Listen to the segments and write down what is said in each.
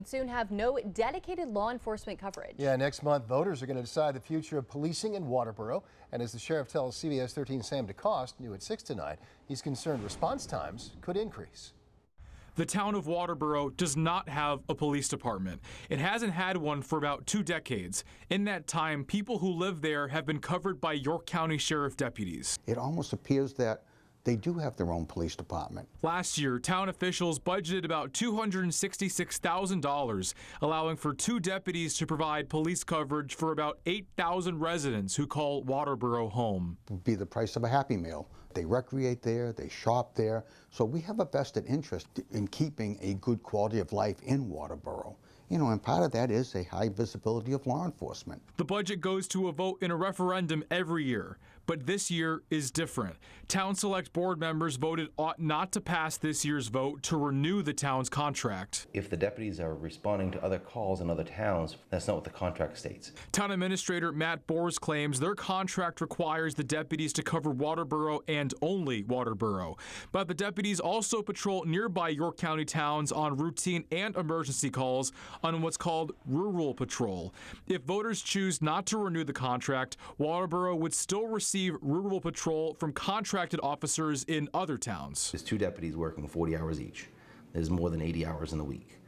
Soon have no dedicated law enforcement coverage. Yeah, next month, voters are going to decide the future of policing in Waterboro. And as the sheriff tells CBS 13 Sam DeCoste, new at 6 tonight, he's concerned response times could increase. The town of Waterboro does not have a police department. It hasn't had one for about 2 decades. In that time, people who live there have been covered by York County Sheriff deputies. It almost appears that they do have their own police department. Last year, town officials budgeted about $266,000, allowing for 2 deputies to provide police coverage for about 8,000 residents who call Waterboro home. It would be the price of a Happy Meal. They recreate there, they shop there, so we have a vested interest in keeping a good quality of life in Waterboro. You know, and part of that is a high visibility of law enforcement. The budget goes to a vote in a referendum every year, but this year is different. Town Select Board members voted ought not to pass this year's vote to renew the town's contract. If the deputies are responding to other calls in other towns, that's not what the contract states. Town Administrator Matt Bors claims their contract requires the deputies to cover Waterboro and only Waterboro. But the deputies also patrol nearby York County towns on routine and emergency calls on what's called rural patrol. If voters choose not to renew the contract, Waterboro would still receive rural patrol from contracted officers in other towns. There's 2 deputies working 40 hours each. There's more than 80 hours in the week,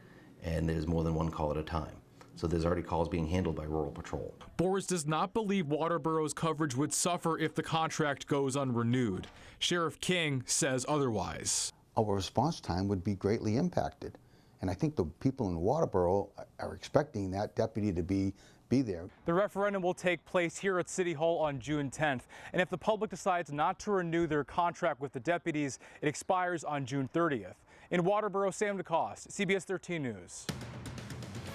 and there's more than 1 call at a time. So there's already calls being handled by rural patrol. Bors does not believe Waterboro's coverage would suffer if the contract goes unrenewed. Sheriff King says otherwise. Our response time would be greatly impacted. And I think the people in Waterboro are expecting that deputy to be there. The referendum will take place here at City Hall on June 10th. And if the public decides not to renew their contract with the deputies, it expires on June 30th. In Waterboro, Sam DeCoste, CBS 13 News.